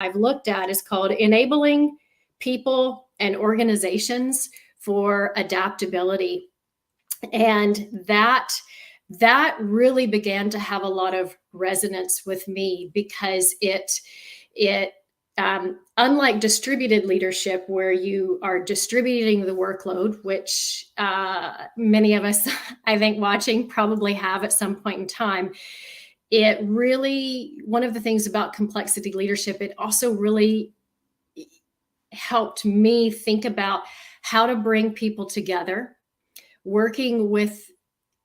I've looked at is called Enabling People and Organizations for Adaptability. And that really began to have a lot of resonance with me, because it unlike distributed leadership, where you are distributing the workload, which many of us, I think, watching probably have at some point in time, it really, one of the things about complexity leadership, it also really helped me think about how to bring people together, working with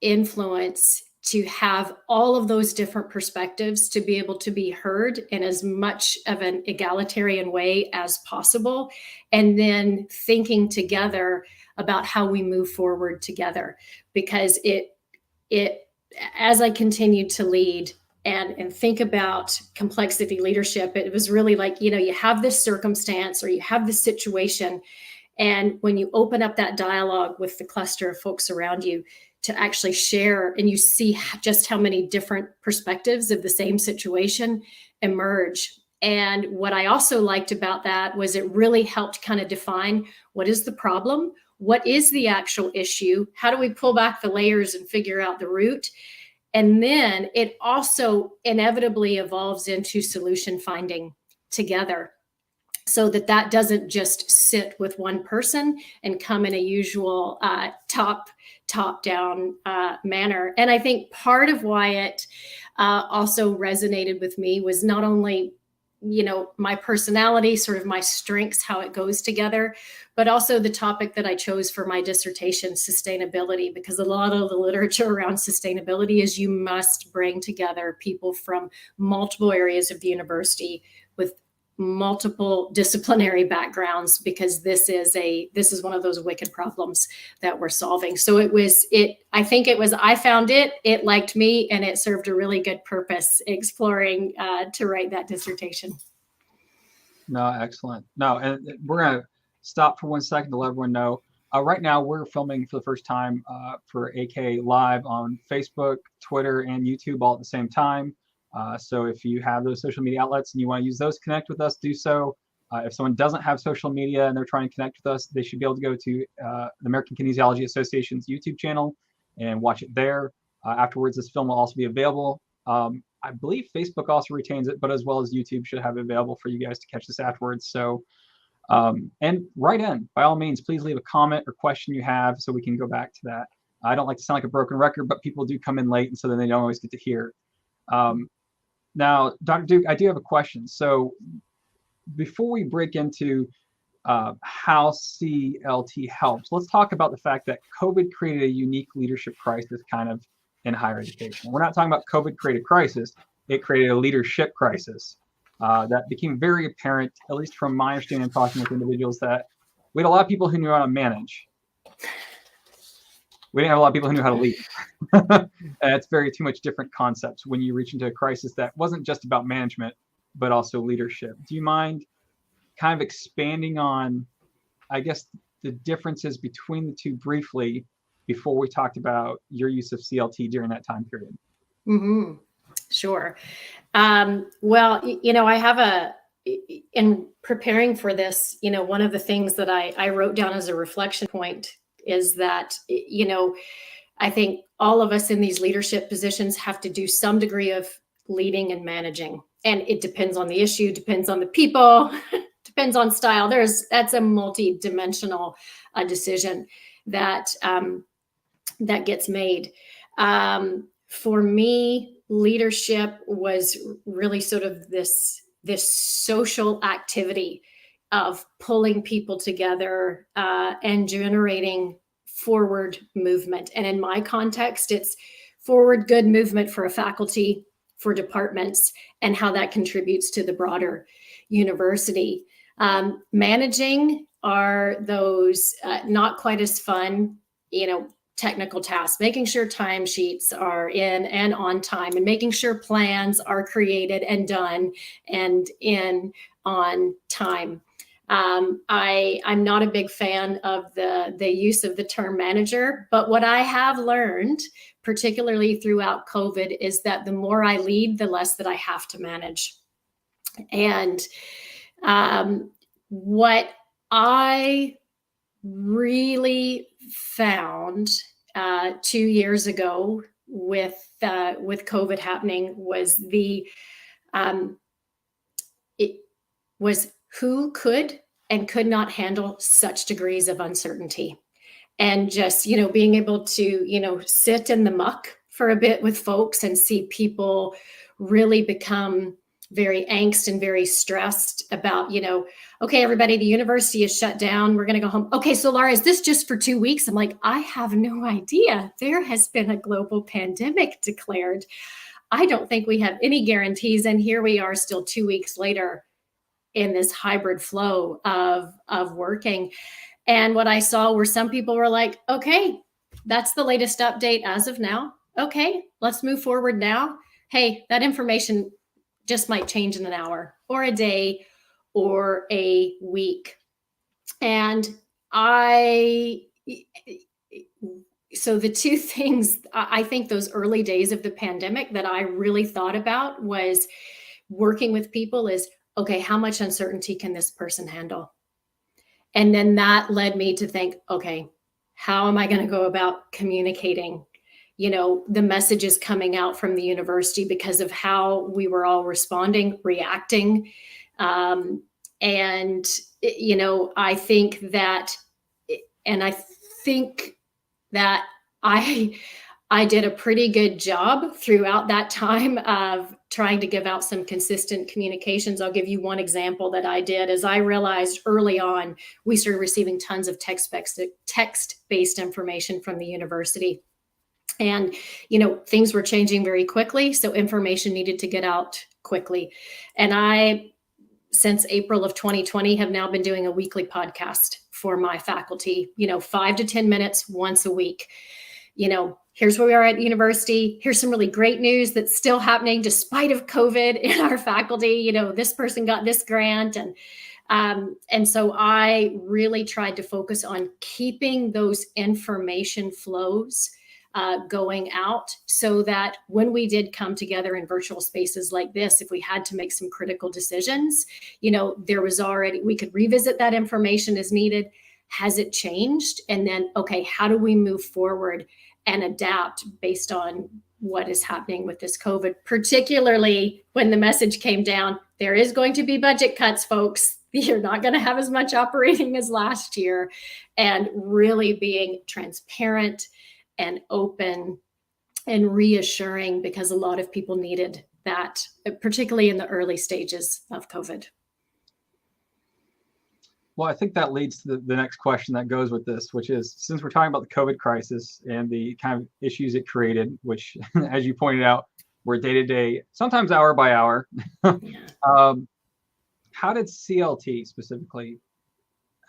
influence, to have all of those different perspectives to be able to be heard in as much of an egalitarian way as possible, and then thinking together about how we move forward together. Because it as I continued to lead and think about complexity leadership, it was really like, you have this circumstance or you have this situation, and when you open up that dialogue with the cluster of folks around you to actually share, and you see just how many different perspectives of the same situation emerge. And what I also liked about that was it really helped kind of define, what is the problem? What is the actual issue? How do we pull back the layers and figure out the root? And then it also inevitably evolves into solution finding together, so that doesn't just sit with one person and come in a usual top-down manner. And I think part of why it also resonated with me was not only, my personality, sort of my strengths, how it goes together, but also the topic that I chose for my dissertation, sustainability, because a lot of the literature around sustainability is you must bring together people from multiple areas of the university with multiple disciplinary backgrounds, because this is one of those wicked problems that we're solving. So I found it liked me, and it served a really good purpose exploring to write that dissertation. No, excellent. No, and we're going to stop for 1 second to let everyone know. Right now, we're filming for the first time for AK Live on Facebook, Twitter, and YouTube all at the same time. So if you have those social media outlets and you want to use those, connect with us, do so. If someone doesn't have social media and they're trying to connect with us, they should be able to go to the American Kinesiology Association's YouTube channel and watch it there. Afterwards, this film will also be available. I believe Facebook also retains it, but as well as YouTube should have it available for you guys to catch this afterwards. So, and write in, by all means, please leave a comment or question you have so we can go back to that. I don't like to sound like a broken record, but people do come in late, and so then they don't always get to hear. Now, Dr. Duke, I do have a question. So before we break into how CLT helps, let's talk about the fact that COVID created a unique leadership crisis kind of in higher education. We're not talking about COVID created crisis. It created a leadership crisis that became very apparent, at least from my understanding talking with individuals, that we had a lot of people who knew how to manage. We didn't have a lot of people who knew how to lead. It's too much different concepts when you reach into a crisis that wasn't just about management, but also leadership. Do you mind kind of expanding on, I guess, the differences between the two briefly before we talked about your use of CLT during that time period? Mm-hmm. Sure. Well, I have in preparing for this, one of the things that I wrote down as a reflection point is that, I think all of us in these leadership positions have to do some degree of leading and managing. And it depends on the issue, depends on the people, depends on style. That's a multi-dimensional decision that gets made. For me, leadership was really sort of this social activity of pulling people together and generating forward movement. And in my context, it's forward good movement for a faculty, for departments, and how that contributes to the broader university. Managing are those not quite as fun, technical tasks, making sure timesheets are in and on time, and making sure plans are created and done and in on time. I'm not a big fan of the use of the term manager, but what I have learned, particularly throughout COVID, is that the more I lead, the less that I have to manage. And what I really found 2 years ago with COVID happening was um, it was who could and could not handle such degrees of uncertainty, and just being able to sit in the muck for a bit with folks and see people really become very angst and very stressed about okay, everybody, the university is shut down, we're going to go home. Okay, so Laura, is this just for 2 weeks? I'm like, I have no idea. There has been a global pandemic declared. I don't think we have any guarantees, and here we are still 2 weeks later in this hybrid flow of working. And what I saw were some people were like, okay, that's the latest update as of now. Okay, let's move forward now. Hey, that information just might change in an hour or a day or a week. And so the two things I think those early days of the pandemic that I really thought about was working with people is, okay, how much uncertainty can this person handle? And then that led me to think, okay, how am I going to go about communicating, the messages coming out from the university because of how we were all responding, reacting. And, I think that, and I think that I did a pretty good job throughout that time of trying to give out some consistent communications. I'll give you one example that I did. As I realized early on, we started receiving tons of text-based information from the university. And, things were changing very quickly, so information needed to get out quickly. And I, since April of 2020, have now been doing a weekly podcast for my faculty, 5 to 10 minutes once a week. Here's where we are at university. Here's some really great news that's still happening despite of COVID in our faculty. This person got this grant. And so I really tried to focus on keeping those information flows going out, so that when we did come together in virtual spaces like this, if we had to make some critical decisions, there was already, we could revisit that information as needed. Has it changed? And then, okay, how do we move forward and adapt based on what is happening with this COVID, particularly when the message came down, there is going to be budget cuts, folks. You're not going to have as much operating as last year, and really being transparent and open and reassuring, because a lot of people needed that, particularly in the early stages of COVID. Well, I think that leads to the next question that goes with this, which is, since we're talking about the COVID crisis and the kind of issues it created, which, as you pointed out, were day to day, sometimes hour by hour. How did CLT specifically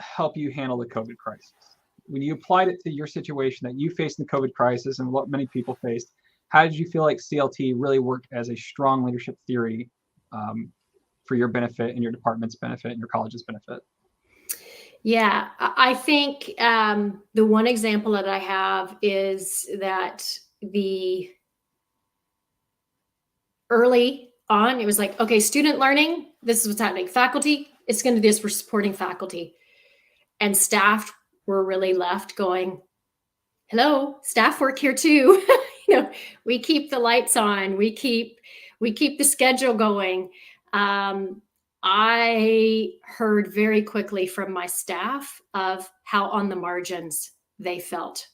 help you handle the COVID crisis? When you applied it to your situation that you faced in the COVID crisis and what many people faced, how did you feel like CLT really worked as a strong leadership theory for your benefit and your department's benefit and your college's benefit? Yeah, I think the one example that I have is that the early on, it was like, okay, student learning, this is what's happening. Faculty, it's going to do this, we're supporting faculty. And staff were really left going, hello, staff work here too. We keep the lights on, we keep the schedule going. I heard very quickly from my staff of how on the margins they felt.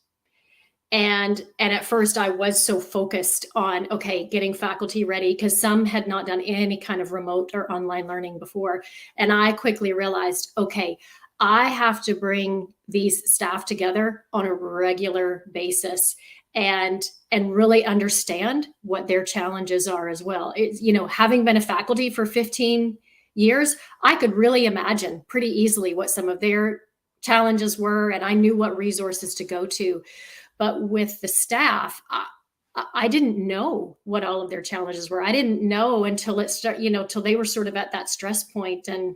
And at first I was so focused on, okay, getting faculty ready, because some had not done any kind of remote or online learning before. And I quickly realized, okay, I have to bring these staff together on a regular basis and really understand what their challenges are as well. It's, having been a faculty for 15 years, I could really imagine pretty easily what some of their challenges were, and I knew what resources to go to. But with the staff, I didn't know what all of their challenges were. I didn't know until till they were sort of at that stress point and,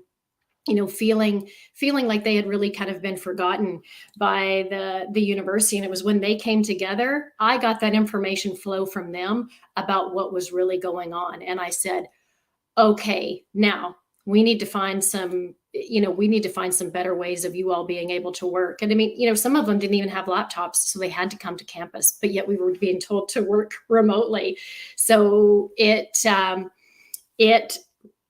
feeling like they had really kind of been forgotten by the university. And it was when they came together, I got that information flow from them about what was really going on. And I said, okay, now we need to find some, we need to find some better ways of you all being able to work. And I mean, some of them didn't even have laptops, so they had to come to campus, but yet we were being told to work remotely. So it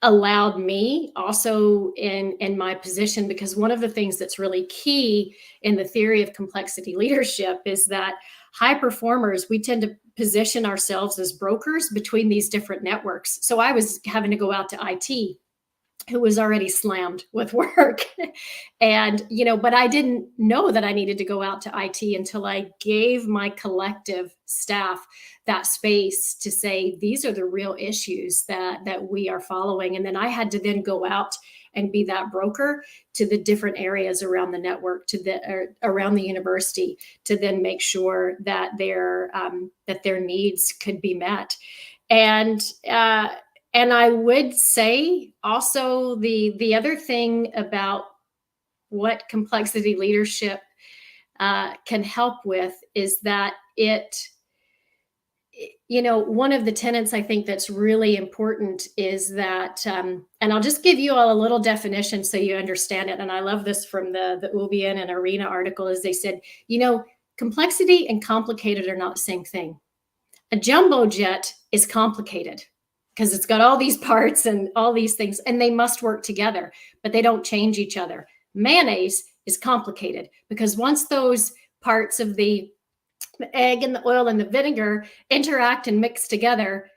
allowed me also in my position, because one of the things that's really key in the theory of complexity leadership is that high performers, we tend to position ourselves as brokers between these different networks. So I was having to go out to IT, who was already slammed with work. And, but I didn't know that I needed to go out to IT until I gave my collective staff that space to say, these are the real issues that we are following. And then I had to then go out and be that broker to the different areas around the network, around the university, to then make sure that their needs could be met. And I would say also the other thing about what complexity leadership can help with is that one of the tenets I think that's really important is that, and I'll just give you all a little definition so you understand it. And I love this from the UBN and ARENA article, is they said, complexity and complicated are not the same thing. A jumbo jet is complicated because it's got all these parts and all these things, and they must work together, but they don't change each other. Mayonnaise is complicated because once those parts of the egg and the oil and the vinegar interact and mix together,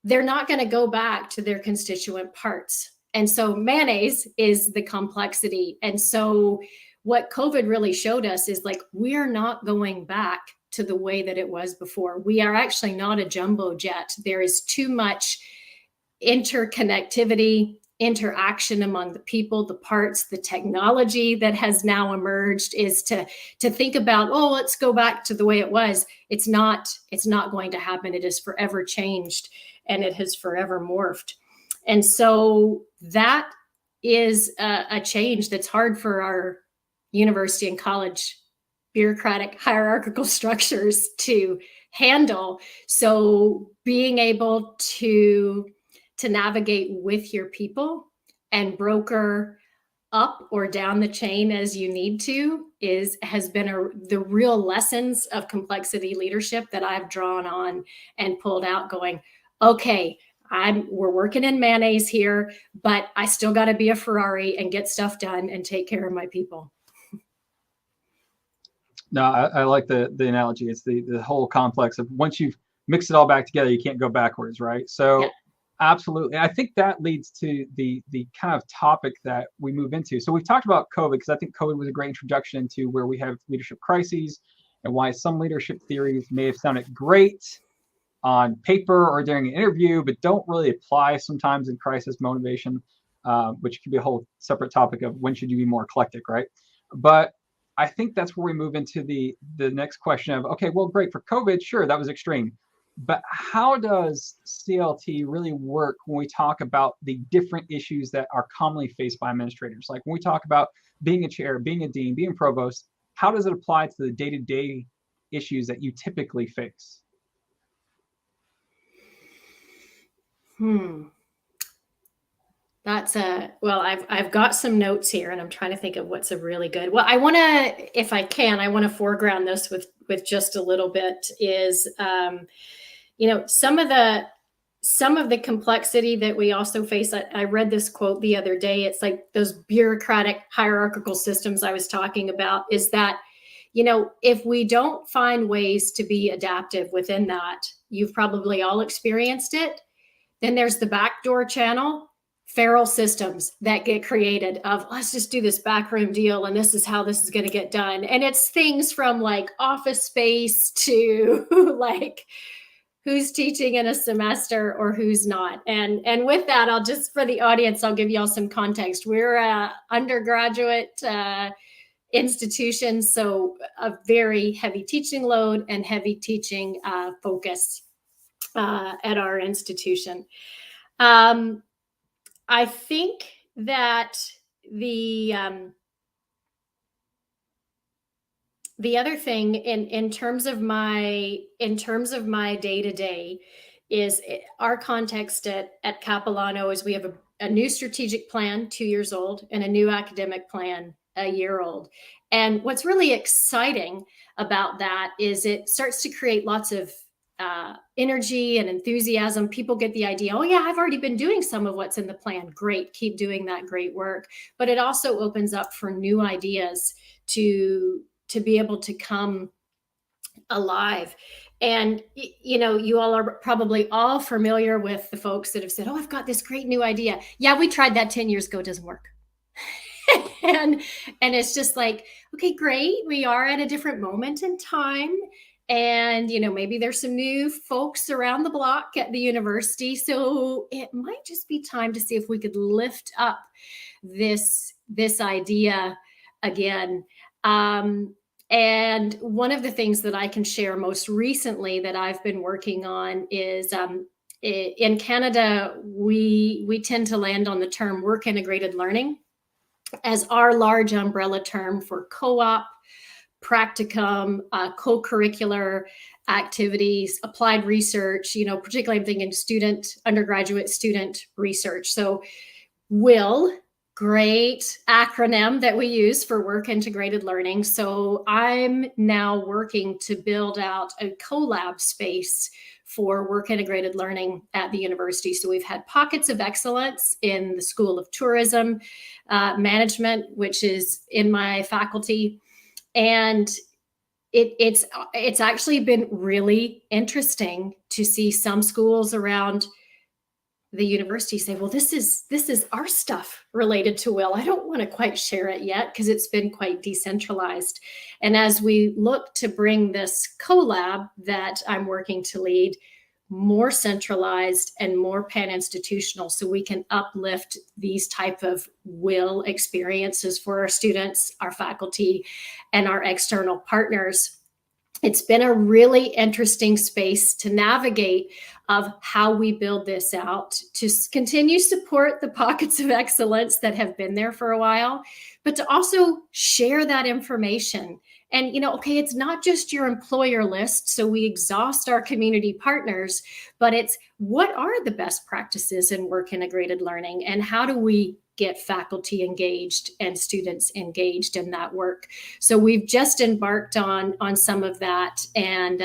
they're not going to go back to their constituent parts. And so mayonnaise is the complexity. And so what COVID really showed us is we're not going back to the way that it was before. We are actually not a jumbo jet. There is too much interconnectivity, interaction among the people, the parts, the technology that has now emerged is to think about, let's go back to the way it was. It's not going to happen. It is forever changed and it has forever morphed. And so that is a change that's hard for our university and college bureaucratic hierarchical structures to handle. So being able to navigate with your people and broker up or down the chain as you need to has been the real lessons of complexity leadership that I've drawn on and pulled out, going, okay, we're working in mayonnaise here, but I still got to be a Ferrari and get stuff done and take care of my people. No, I like the analogy. It's the whole complex of once you've mixed it all back together, you can't go backwards, right? So yeah. Absolutely. I think that leads to the kind of topic that we move into. So we've talked about COVID because I think COVID was a great introduction to where we have leadership crises and why some leadership theories may have sounded great on paper or during an interview, but don't really apply sometimes in crisis motivation, which could be a whole separate topic of when should you be more eclectic, right? But I think that's where we move into the next question of, okay, well, great for COVID. Sure, that was extreme. But how does CLT really work when we talk about the different issues that are commonly faced by administrators? Like when we talk about being a chair, being a dean, being provost, how does it apply to the day-to-day issues that you typically face? That's I've got some notes here and I'm trying to think of what's a really good. Well, I want to, if I can, I want to foreground this with just a little bit is, some of the complexity that we also face. I read this quote the other day. It's like those bureaucratic hierarchical systems I was talking about is that, if we don't find ways to be adaptive within that, you've probably all experienced it. Then there's the backdoor channel, feral systems that get created of let's just do this backroom deal and this is how this is going to get done. And it's things from office space to who's teaching in a semester or who's not. And with that, I'll just, for the audience, I'll give y'all some context. We're a undergraduate institution, so a very heavy teaching load and heavy teaching focus at our institution. I think that the other thing in terms of my day-to-day our context at Capilano is we have a new strategic plan, 2 years old, and a new academic plan, a year old. And what's really exciting about that is it starts to create lots of energy and enthusiasm. People get the idea, oh yeah, I've already been doing some of what's in the plan. Great, keep doing that great work. But it also opens up for new ideas to be able to come alive. And you all are probably all familiar with the folks that have said, oh, I've got this great new idea. Yeah, we tried that 10 years ago, it doesn't work. and it's just like, okay, great, we are at a different moment in time, and maybe there's some new folks around the block at the university, so it might just be time to see if we could lift up this idea again. And one of the things that I can share most recently that I've been working on is in Canada, we tend to land on the term work integrated learning as our large umbrella term for co-op, practicum, co-curricular activities, applied research, particularly I'm thinking undergraduate student research. So WIL, great acronym that we use for work integrated learning. So I'm now working to build out a collab space for work integrated learning at the university. So we've had pockets of excellence in the School of Tourism Management, which is in my faculty. And it's actually been really interesting to see some schools around the university say, well, this is our stuff related to WIL. I don't want to quite share it yet because it's been quite decentralized. And as we look to bring this collab that I'm working to lead more centralized and more pan-institutional, so we can uplift these type of WIL experiences for our students, our faculty, and our external partners, it's been a really interesting space to navigate of how we build this out to continue support the pockets of excellence that have been there for a while, but to also share that information. And, okay, it's not just your employer list, so we exhaust our community partners, but it's what are the best practices in work integrated learning, and how do we get faculty engaged and students engaged in that work. So we've just embarked on some of that. And,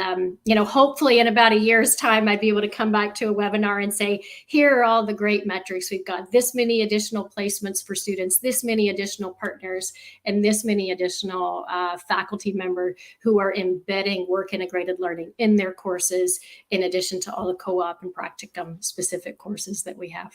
hopefully in about a year's time, I'd be able to come back to a webinar and say, here are all the great metrics. We've got this many additional placements for students, this many additional partners, and this many additional faculty members who are embedding work integrated learning in their courses, in addition to all the co-op and practicum specific courses that we have.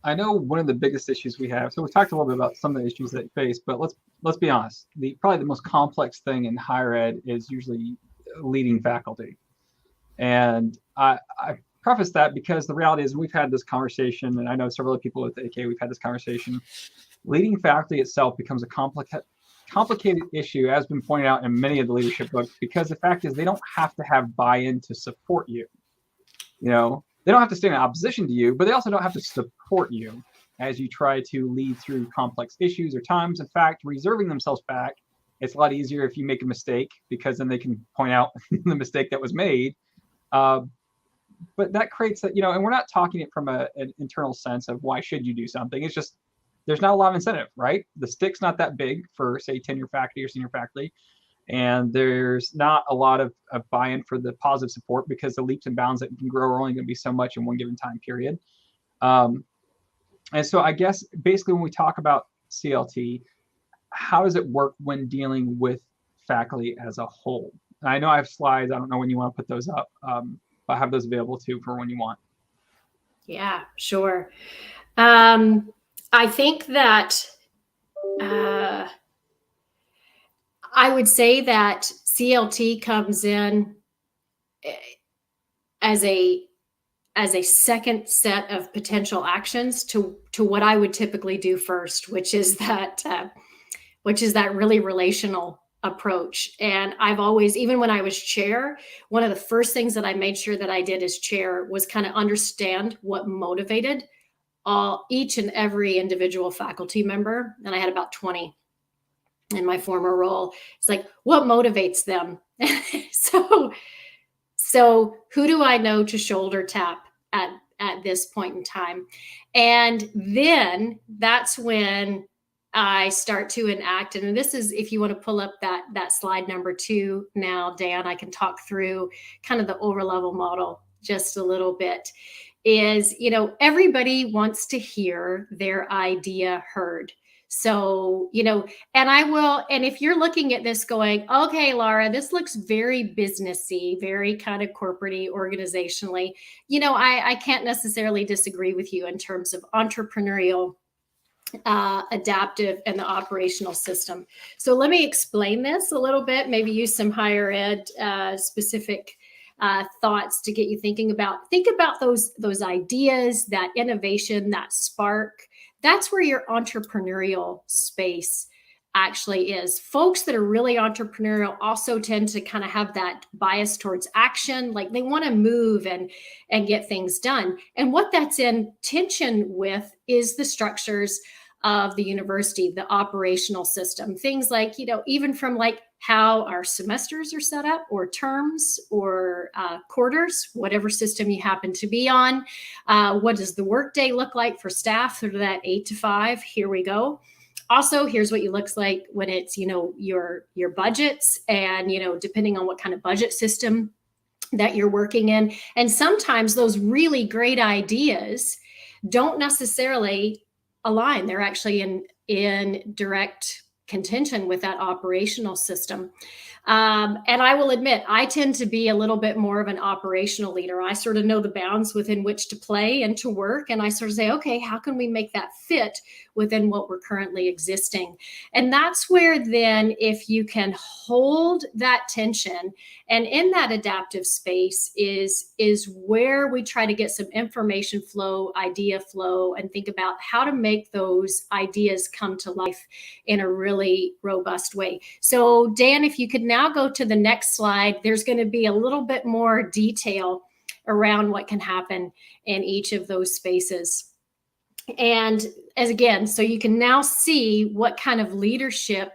I know one of the biggest issues we have, so we talked a little bit about some of the issues that you face, but let's be honest. Probably the most complex thing in higher ed is usually leading faculty. And I preface that because the reality is we've had this conversation, and I know several people at the AK, we've had this conversation. Leading faculty itself becomes a complicated issue, as been pointed out in many of the leadership books, because the fact is they don't have to have buy-in to support you. They don't have to stand in opposition to you, but they also don't have to support you as you try to lead through complex issues or times. In fact, reserving themselves back, it's a lot easier if you make a mistake, because then they can point out the mistake that was made. But that creates that, and we're not talking it from an internal sense of why should you do something. It's just there's not a lot of incentive, right? The stick's not that big for, say, tenure faculty or senior faculty. And there's not a lot of buy-in for the positive support, because the leaps and bounds that you can grow are only going to be so much in one given time period. And so I guess basically when we talk about CLT, how does it work when dealing with faculty as a whole? And I know I have slides. I don't know when you want to put those up, but I have those available too for when you want. Yeah, sure. I think that I would say that CLT comes in as a second set of potential actions to what I would typically do first, which is that really relational approach. And I've always, even when I was chair, one of the first things that I made sure that I did as chair was kind of understand what motivated each and every individual faculty member. And I had about 20 in my former role. It's like, what motivates them? so so who do I know to shoulder tap at this point in time? And then that's when I start to enact. And this is, if you want to pull up that slide number 2 now, Dan, I can talk through kind of the overlevel model just a little bit. Is, everybody wants to hear their idea heard. So, and if you're looking at this going, okay, Laura, this looks very businessy, very kind of corporate-y, organizationally, I can't necessarily disagree with you in terms of entrepreneurial, adaptive, and the operational system. So let me explain this a little bit, maybe use some higher ed specific thoughts to get you thinking about. Think about those ideas, that innovation, that spark. That's where your entrepreneurial space actually is. Folks that are really entrepreneurial also tend to kind of have that bias towards action, like they want to move and get things done. And what that's in tension with is the structures of the university, the operational system, things like, even from like how our semesters are set up, or terms, or quarters, whatever system you happen to be on. What does the workday look like for staff through that 8 to 5? Here we go. Also, here's what it looks like when it's, your budgets, and, depending on what kind of budget system that you're working in. And sometimes those really great ideas don't necessarily align. They're actually in direct contention with that operational system. And I will admit, I tend to be a little bit more of an operational leader. I sort of know the bounds within which to play and to work. And I sort of say, okay, how can we make that fit within what we're currently existing? And that's where then, if you can hold that tension, and in that adaptive space is where we try to get some information flow, idea flow, and think about how to make those ideas come to life in a really robust way. So Dan, if you could now go to the next slide, there's going to be a little bit more detail around what can happen in each of those spaces. And as again, so you can now see what kind of leadership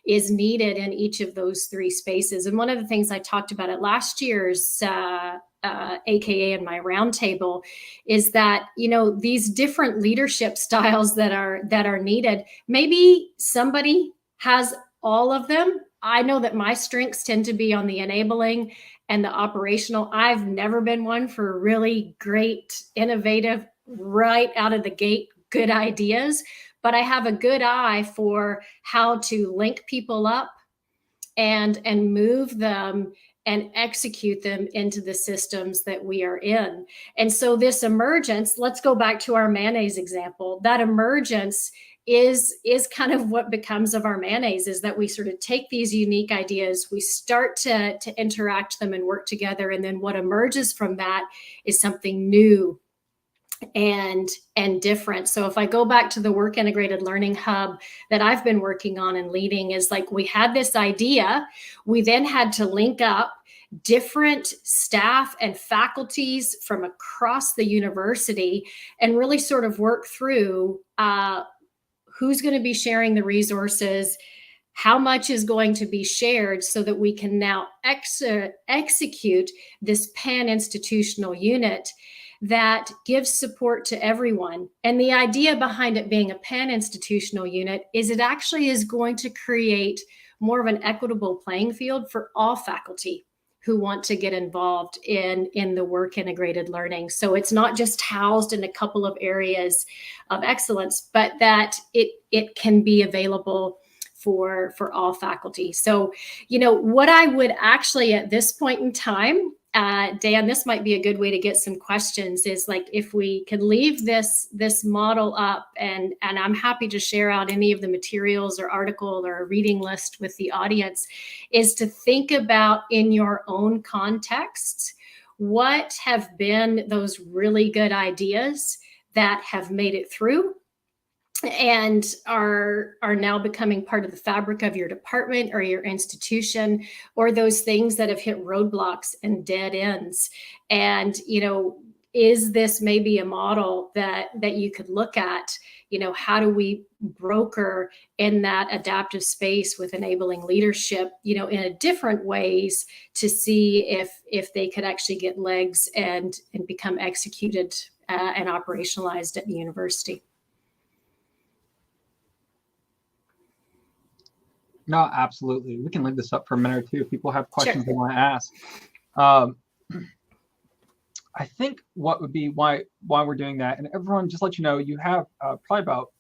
is needed in each of those 3 spaces. And one of the things I talked about at last year's AKA in my roundtable is that, these different leadership styles that are needed, maybe somebody has all of them. I know that my strengths tend to be on the enabling and the operational. I've never been one for really great, innovative, right out of the gate, good ideas, but I have a good eye for how to link people up and move them and execute them into the systems that we are in. And so this emergence, let's go back to our mayonnaise example. That emergence is kind of what becomes of our mayonnaise, is that we sort of take these unique ideas, we start to interact them and work together, and then what emerges from that is something new and different. So if I go back to the Work Integrated Learning Hub that I've been working on and leading, is like, we had this idea, we then had to link up different staff and faculties from across the university and really sort of work through who's going to be sharing the resources, how much is going to be shared, so that we can now execute this pan-institutional unit that gives support to everyone. And the idea behind it being a pan-institutional unit is it actually is going to create more of an equitable playing field for all faculty who want to get involved in the work integrated learning. So it's not just housed in a couple of areas of excellence, but that it can be available for all faculty. So, what I would actually at this point in time, Dan, this might be a good way to get some questions, is like, if we could leave this model up, and I'm happy to share out any of the materials or article or a reading list with the audience, is to think about, in your own context, what have been those really good ideas that have made it through and are now becoming part of the fabric of your department or your institution, or those things that have hit roadblocks and dead ends. And, is this maybe a model that you could look at? How do we broker in that adaptive space with enabling leadership, in a different ways to see if they could actually get legs and become executed and operationalized at the university. No, absolutely. We can leave this up for a minute or two if people have questions Sure. they want to ask. I think what would be why we're doing that, and everyone, just let you know, you have probably about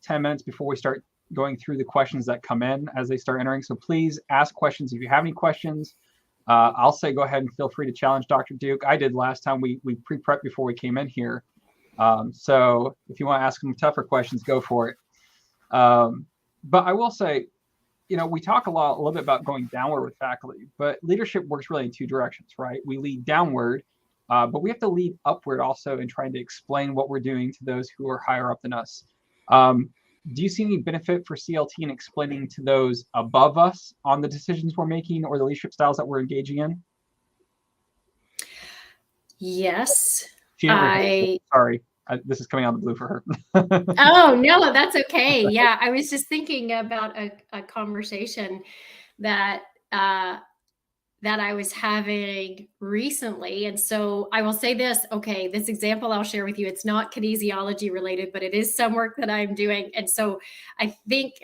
10 minutes before we start going through the questions that come in as they start entering. So please ask questions if you have any questions. I'll say go ahead and feel free to challenge Dr. Duke. I did last time. We pre-prepped before we came in here. So if you want to ask them tougher questions, go for it. But I will say, we talk a little bit about going downward with faculty, but leadership works really in two directions, right? We lead downward, but we have to lead upward also in trying to explain what we're doing to those who are higher up than us. Do you see any benefit for CLT in explaining to those above us on the decisions we're making or the leadership styles that we're engaging in? Yes. Sorry, this is coming out of the blue for her. Oh, no, that's okay. Yeah, I was just thinking about a conversation that I was having recently. And so I will say this, okay, this example I'll share with you, it's not kinesiology related, but it is some work that I'm doing. And so I think,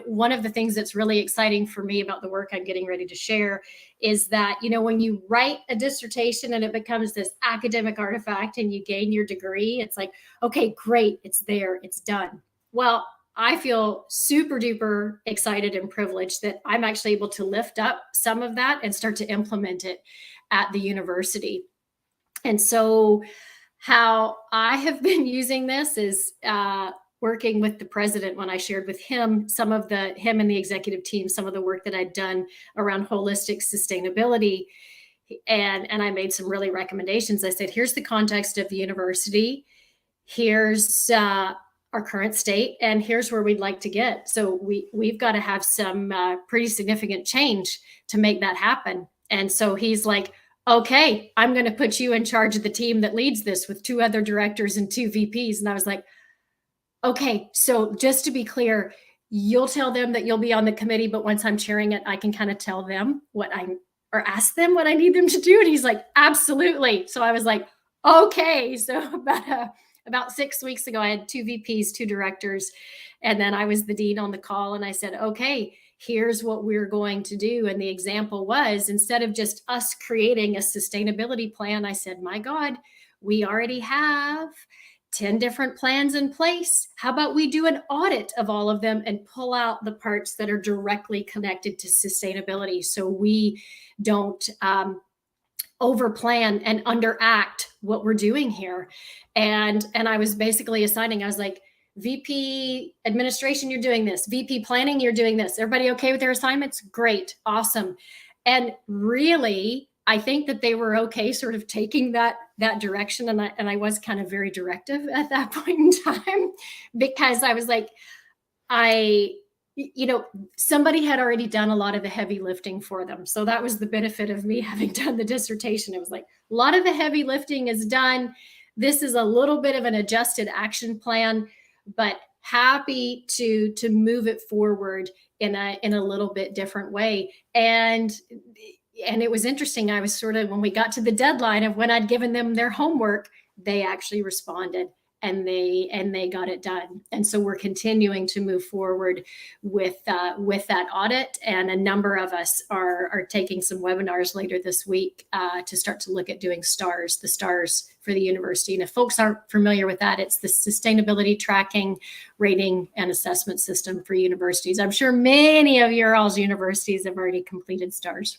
one of the things that's really exciting for me about the work I'm getting ready to share is that, when you write a dissertation and it becomes this academic artifact and you gain your degree, it's like, okay, great, it's there, it's done. Well, I feel super duper excited and privileged that I'm actually able to lift up some of that and start to implement it at the university. And so how I have been using this is working with the president when I shared with him him and the executive team, some of the work that I'd done around holistic sustainability. And I made some really recommendations. I said, here's the context of the university. Here's our current state, and here's where we'd like to get. So we've got to have some pretty significant change to make that happen. And so he's like, okay, I'm going to put you in charge of the team that leads this with 2 other directors and 2 VPs. And I was like, okay, so just to be clear, you'll tell them that you'll be on the committee, but once I'm chairing it, I can kind of tell them or ask them what I need them to do. And he's like, absolutely. So I was like, okay. So about 6 weeks ago, I had 2 VPs, 2 directors, and then I was the dean on the call. And I said, okay, here's what we're going to do. And the example was, instead of just us creating a sustainability plan, I said, my God, we already have 10 different plans in place. How about we do an audit of all of them and pull out the parts that are directly connected to sustainability, so we don't overplan and underact what we're doing here. And I was basically assigning, I was like, VP administration, you're doing this. VP planning, you're doing this. Everybody okay with their assignments? Great. Awesome. And really, I think that they were okay sort of taking that direction. And I was kind of very directive at that point in time, because I was like, somebody had already done a lot of the heavy lifting for them. So that was the benefit of me having done the dissertation. It was like, a lot of the heavy lifting is done. This is a little bit of an adjusted action plan, but happy to move it forward in a little bit different way. And it was interesting. I was sort of, when we got to the deadline of when I'd given them their homework, they actually responded. And they got it done. And so we're continuing to move forward with that audit. And a number of us are taking some webinars later this week to start to look at doing STARS, the STARS for the university. And if folks aren't familiar with that, it's the Sustainability Tracking, Rating, and Assessment System for universities. I'm sure many of your all's universities have already completed STARS.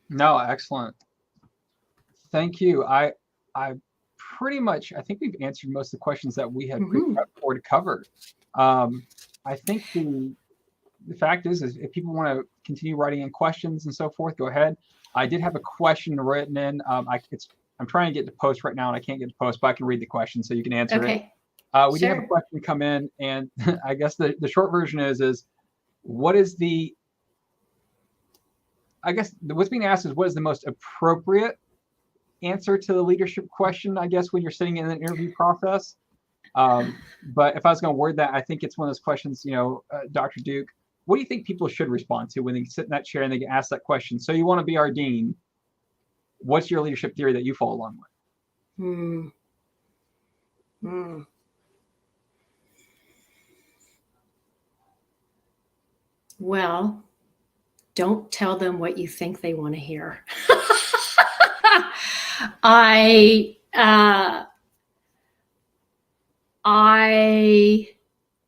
No, excellent. Thank you. I pretty much, I think we've answered most of the questions that we had prepped for to cover. I think the fact is if people want to continue writing in questions and so forth, go ahead. I did have a question written in. I'm trying to get to post right now and I can't get to post, but I can read the question so you can answer it. We did have a question come in, and I guess the short version is what is the I guess what's being asked is what is the most appropriate answer to the leadership question, I guess, when you're sitting in an interview process. But if I was going to word that, I think it's one of those questions, Dr. Duke, what do you think people should respond to when they sit in that chair and they get asked that question? So you want to be our dean. What's your leadership theory that you follow along with? Well, don't tell them what you think they want to hear. I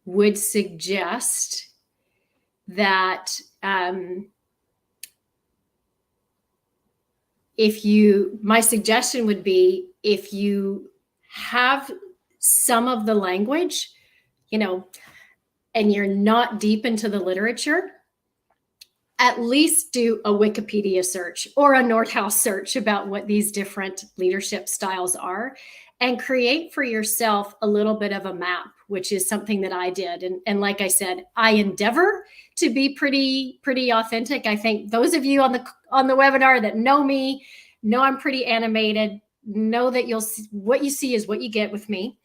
would suggest that my suggestion would be, if you have some of the language, and you're not deep into the literature, at least do a Wikipedia search or a Nordhaus search about what these different leadership styles are, and create for yourself a little bit of a map, which is something that I did. And like I said, I endeavor to be pretty authentic. I think those of you on the webinar that know me, know I'm pretty animated, know that what you see is what you get with me.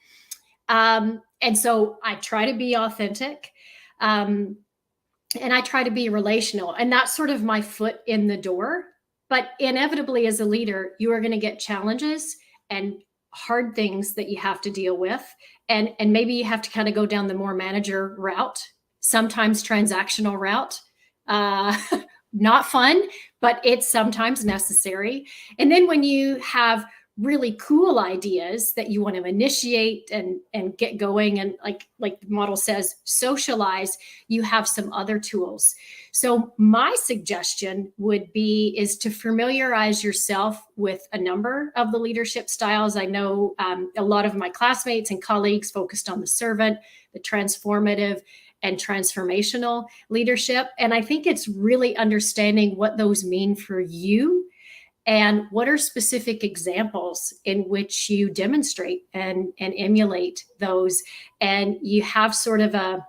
And so I try to be authentic. And I try to be relational, and that's sort of my foot in the door. But inevitably, as a leader, you are going to get challenges and hard things that you have to deal with. And maybe you have to kind of go down the more manager route, sometimes transactional route. Not fun, but it's sometimes necessary. And then when you have really cool ideas that you want to initiate and get going, and like the model says, socialize, you have some other tools. So my suggestion is to familiarize yourself with a number of the leadership styles. I know a lot of my classmates and colleagues focused on the servant, the transformative, and transformational leadership. And I think it's really understanding what those mean for you, and what are specific examples in which you demonstrate and emulate those. And you have sort of a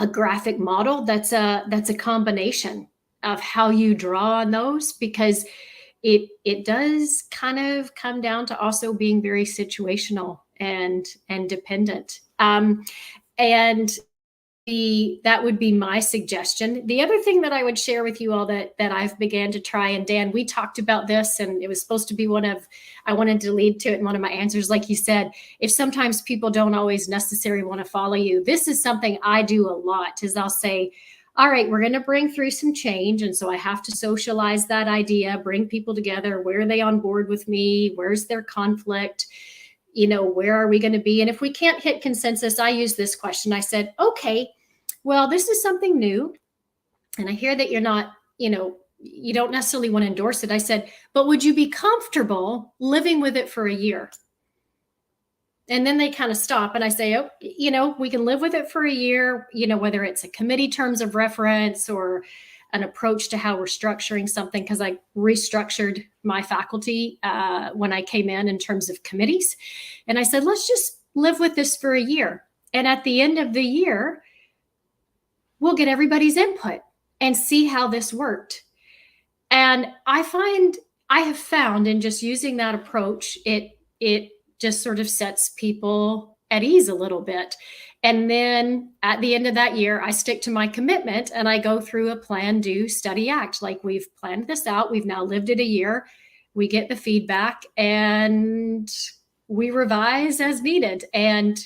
graphic model that's a combination of how you draw on those, because it does kind of come down to also being very situational and dependent. That would be my suggestion. The other thing that I would share with you all that I've began to try, and Dan, we talked about this, and it was supposed to be I wanted to lead to it in one of my answers. Like you said, if sometimes people don't always necessarily want to follow you, this is something I do a lot, is I'll say, all right, we're going to bring through some change. And so I have to socialize that idea, bring people together. Where are they on board with me? Where's their conflict? Where are we going to be? And if we can't hit consensus, I use this question. I said, okay, well, this is something new. And I hear that you're not, you don't necessarily want to endorse it. I said, but would you be comfortable living with it for a year? And then they kind of stop, and I say, we can live with it for a year, whether it's a committee terms of reference or an approach to how we're structuring something, because I restructured my faculty when I came in terms of committees. And I said, let's just live with this for a year. And at the end of the year, we'll get everybody's input and see how this worked. And I have found in just using that approach, it just sort of sets people at ease a little bit. And then at the end of that year, I stick to my commitment and I go through a plan, do, study, act. Like, we've planned this out. We've now lived it a year. We get the feedback and we revise as needed. And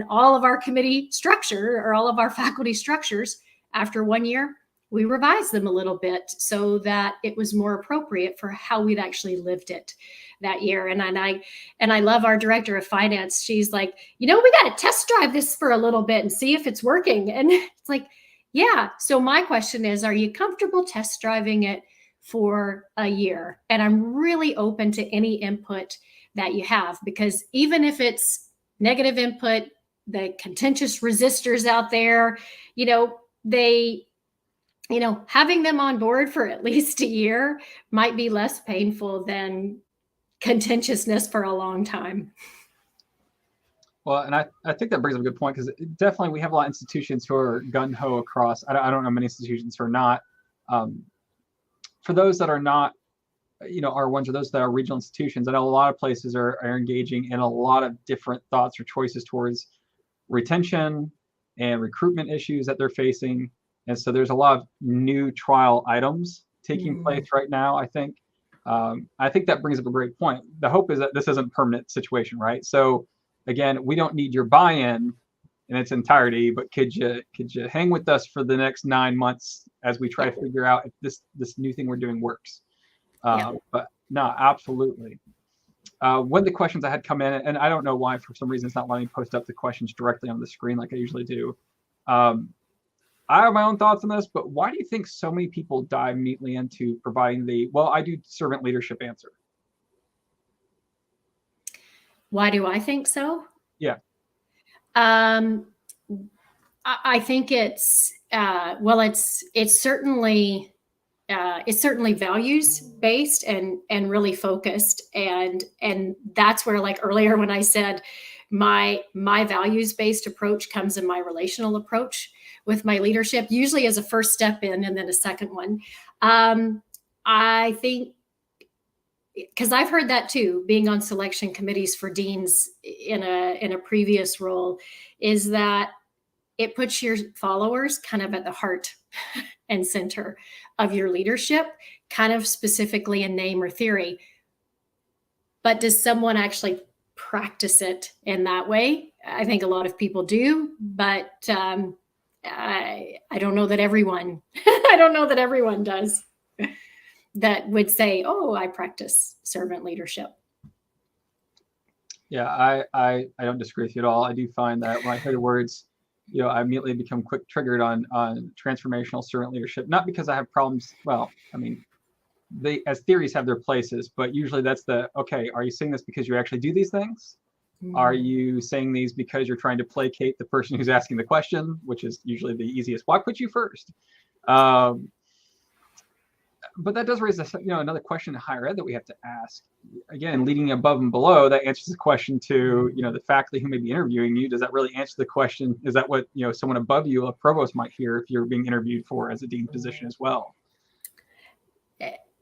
all of our committee structure, or all of our faculty structures, after 1 year, we revised them a little bit so that it was more appropriate for how we'd actually lived it that year. And I love our director of finance. She's like, we got to test drive this for a little bit and see if it's working. And it's like, yeah. So my question is, are you comfortable test driving it for a year? And I'm really open to any input that you have, because even if it's negative input, the contentious resistors out there, having them on board for at least a year might be less painful than contentiousness for a long time. Well, and I think that brings up a good point, because definitely we have a lot of institutions who are gung-ho across. I don't know many institutions who are not. for those that are not, R1s, or those that are regional institutions, I know a lot of places are engaging in a lot of different thoughts or choices towards retention and recruitment issues that they're facing. And so there's a lot of new trial items taking place right now, I think. I think that brings up a great point. The hope is that this isn't a permanent situation, right? So again, we don't need your buy-in in its entirety, but could you hang with us for the next 9 months as we try to figure out if this new thing we're doing works? But no, absolutely. One of the questions I had come in, and I don't know why, for some reason, it's not letting me post up the questions directly on the screen like I usually do. I have my own thoughts on this, but why do you think so many people dive neatly into providing I do servant leadership answer? Why do I think so? Yeah. I think it's certainly values based and really focused, and that's where, like earlier when I said my values based approach comes in my relational approach with my leadership, usually as a first step in, and then a second one. I think, because I've heard that too, being on selection committees for deans in a previous role, is that it puts your followers kind of at the heart and center of your leadership, kind of specifically in name or theory. But does someone actually practice it in that way? I think a lot of people do, but I don't know that everyone, I don't know that everyone does, that would say, oh, I practice servant leadership. Yeah, I don't disagree with you at all. I do find that when I hear the words, I immediately become quick triggered on transformational servant leadership, not because I have problems. Well, I mean, they, as theories, have their places, but usually that's okay, are you saying this because you actually do these things? Are you saying these because you're trying to placate the person who's asking the question, which is usually the easiest? Why put you first? But that does raise another question in higher ed that we have to ask. Again, leading above and below, that answers the question to the faculty who may be interviewing you. Does that really answer the question? Is that what someone above you, a provost, might hear if you're being interviewed for as a dean position as well?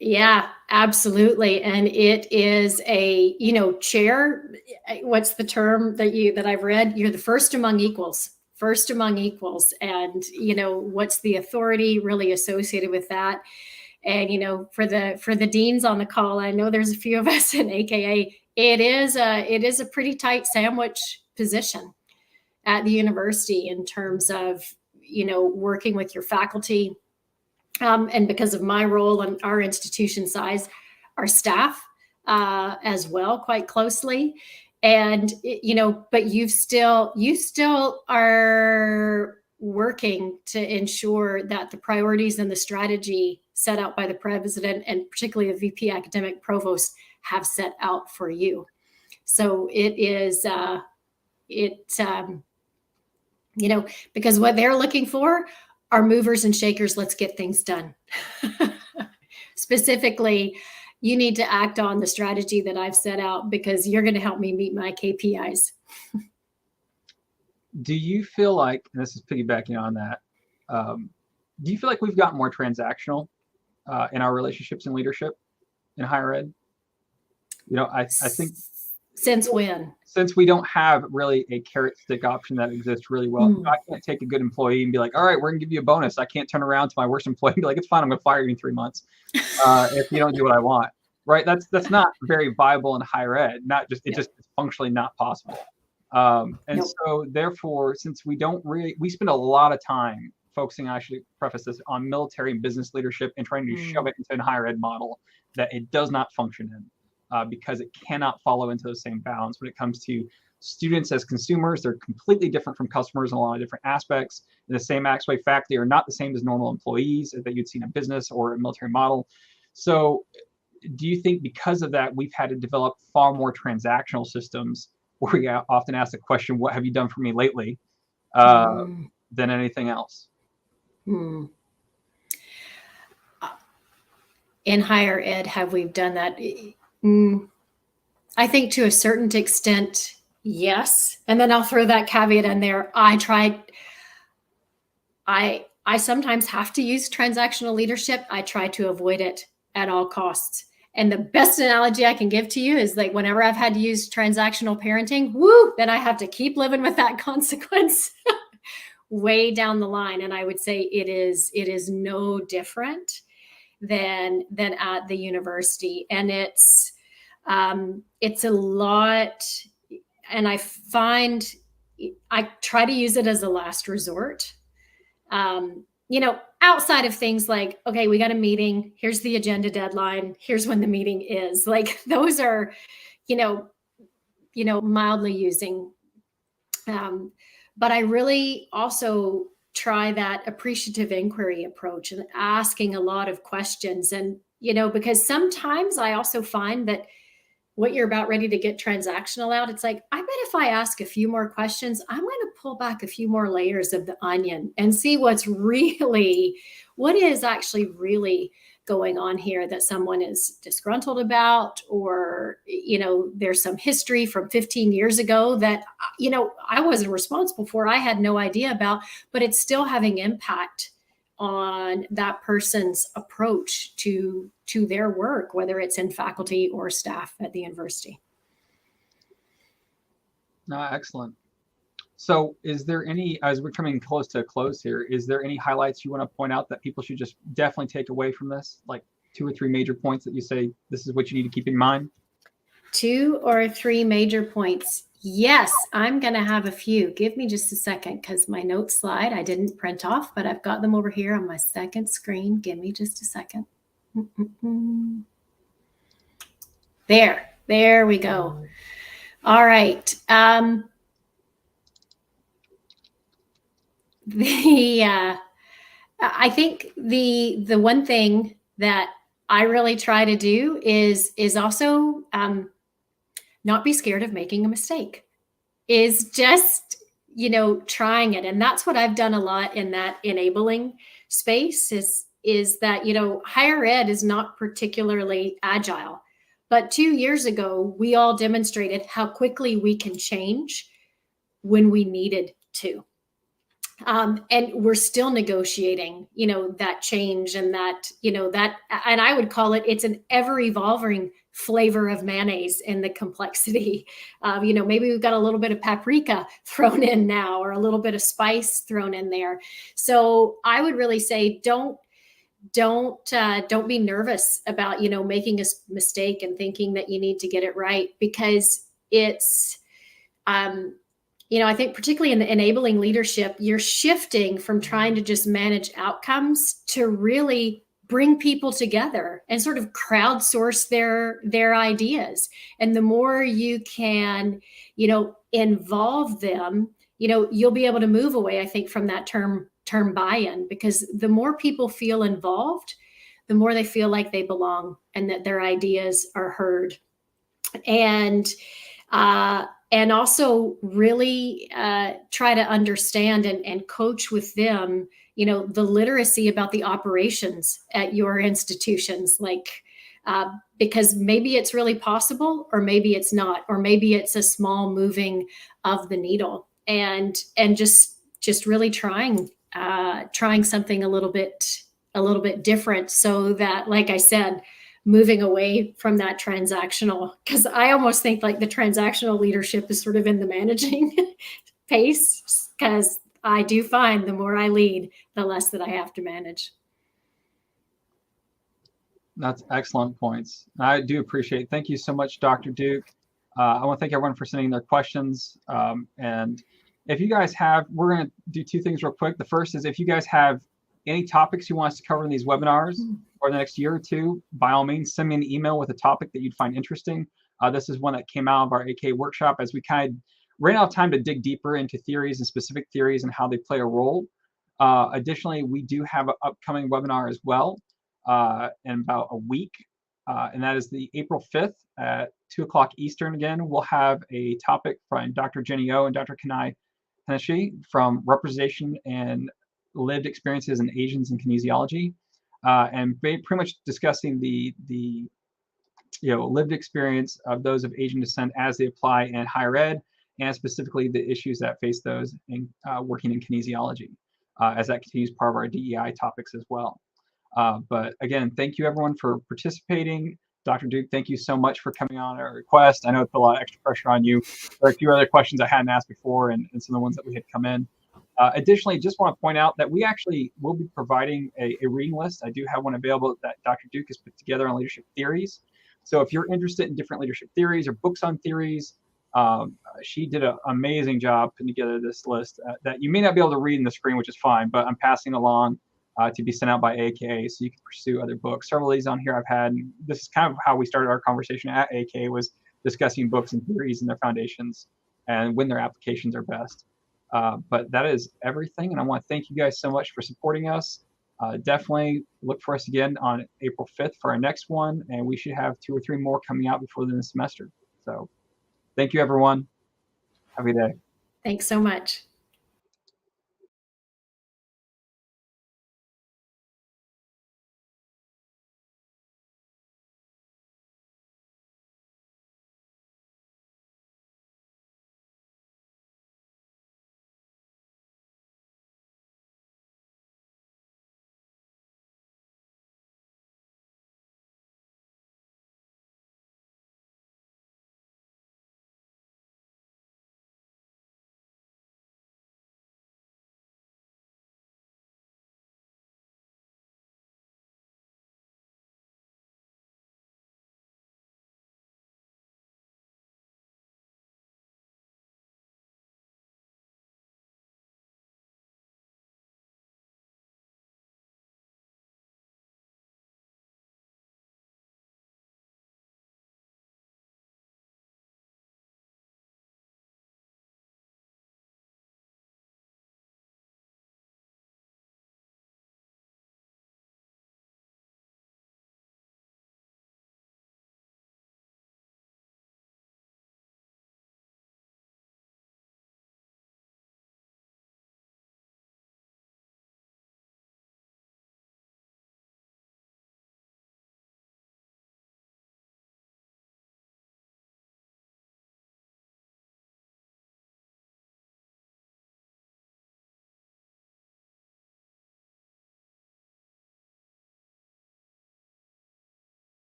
Yeah, absolutely. And it is a, chair. What's the term that I've read? You're the first among equals. And, what's the authority really associated with that? And, for the deans on the call, I know there's a few of us in AKA, it is a pretty tight sandwich position at the university in terms of, working with your faculty. And because of my role and our institution size, our staff as well, quite closely. And, but you still are working to ensure that the priorities and the strategy set out by the president, and particularly the VP academic provost, have set out for you. So it is, because what they're looking for are movers and shakers. Let's get things done. Specifically, you need to act on the strategy that I've set out because you're going to help me meet my KPIs. Do you feel like, and this is piggybacking on that, do you feel like we've gotten more transactional in our relationships and leadership in higher ed? I think. Since when? Since we don't have really a carrot stick option that exists really well. I can't take a good employee and be like, all right, we're going to give you a bonus. I can't turn around to my worst employee and be like, it's fine, I'm going to fire you in 3 months if you don't do what I want. Right? That's not very viable in higher ed. It's functionally not possible. So therefore, since we spend a lot of time focusing, I should preface this, on military and business leadership and trying to shove it into a higher ed model that it does not function in. Because it cannot follow into those same bounds when it comes to students as consumers. They're completely different from customers in a lot of different aspects. In the same way, faculty are not the same as normal employees that you'd see in a business or a military model. So do you think because of that, we've had to develop far more transactional systems where we often ask the question, what have you done for me lately, than anything else? In higher ed, have we done that? I think to a certain extent, yes. And then I'll throw that caveat in there. I I sometimes have to use transactional leadership. I try to avoid it at all costs. And the best analogy I can give to you is like whenever I've had to use transactional parenting, woo, then I have to keep living with that consequence way down the line. And I would say it is no different than at the university. And it's a lot, and I find I try to use it as a last resort. Outside of things like, okay, we got a meeting, here's the agenda deadline, here's when the meeting is, like those are, mildly using. But I really also try that appreciative inquiry approach and asking a lot of questions. And, because sometimes I also find that what you're about ready to get transactional out, it's like, I bet if I ask a few more questions, I'm going to pull back a few more layers of the onion and see what is actually really going on here that someone is disgruntled about, or, there's some history from 15 years ago that, I wasn't responsible for, I had no idea about, but it's still having impact on that person's approach to their work, whether it's in faculty or staff at the university. Excellent. So is there any, as we're coming close to a close here, is there any highlights you want to point out that people should just definitely take away from this? Like 2 or 3 major points that you say, this is what you need to keep in mind? 2 or 3 major points. Yes, I'm going to have a few. Give me just a second because my notes slide I didn't print off, but I've got them over here on my second screen. Give me just a second. There we go. All right. I think the one thing that I really try to do is also not be scared of making a mistake, is just, trying it. And that's what I've done a lot in that enabling space is that, higher ed is not particularly agile. But 2 years ago, we all demonstrated how quickly we can change when we needed to. And we're still negotiating, that change and that, and I would call it's an ever evolving flavor of mayonnaise in the complexity. Maybe we've got a little bit of paprika thrown in now, or a little bit of spice thrown in there. So I would really say, don't be nervous about, making a mistake and thinking that you need to get it right, because it's, I think particularly in the enabling leadership, you're shifting from trying to just manage outcomes to really bring people together and sort of crowdsource their ideas. And the more you can, involve them, you'll be able to move away, I think, from that term buy-in, because the more people feel involved, the more they feel like they belong and that their ideas are heard. And also really try to understand and coach with them, the literacy about the operations at your institutions, because maybe it's really possible, or maybe it's not, or maybe it's a small moving of the needle, and just really trying something a little bit different, so that, like I said, moving away from that transactional, because I almost think like the transactional leadership is sort of in the managing pace, because I do find the more I lead, the less that I have to manage. That's excellent points. I do appreciate it. Thank you so much, Dr. Duke. I want to thank everyone for sending their questions. And if you guys have, we're going to do 2 things real quick. The first is, if you guys have any topics you want us to cover in these webinars or the next year or 2, by all means, send me an email with a topic that you'd find interesting. This is one that came out of our AK workshop, as we kind of ran out of time to dig deeper into theories and specific theories and how they play a role. Additionally, we do have an upcoming webinar as well in about a week, and that is the April 5th at 2 o'clock Eastern. Again, we'll have a topic from Dr. Jenny O and Dr. Kanai Haneshi from Representation and Lived Experiences in Asians in Kinesiology, and pretty much discussing the lived experience of those of Asian descent as they apply in higher ed, and specifically the issues that face those in working in kinesiology. as that continues part of our DEI topics as well. But again, thank you everyone for participating. Dr. Duke, thank you so much for coming on our request. I know it put a lot of extra pressure on you. There are a few other questions I hadn't asked before and some of the ones that we had come in. Additionally, just want to point out that we actually will be providing a reading list. I do have one available that Dr. Duke has put together on leadership theories. So if you're interested in different leadership theories or books on theories, she did an amazing job putting together this list that you may not be able to read in the screen, which is fine, but I'm passing along to be sent out by AKA so you can pursue other books. Several of these on here I've had. This is kind of how we started our conversation at AKA, was discussing books and theories and their foundations and when their applications are best. But that is everything. And I want to thank you guys so much for supporting us. Definitely look for us again on April 5th for our next one. And we should have 2 or 3 more coming out before the end of the semester. So thank you, everyone. Have a good day. Thanks so much.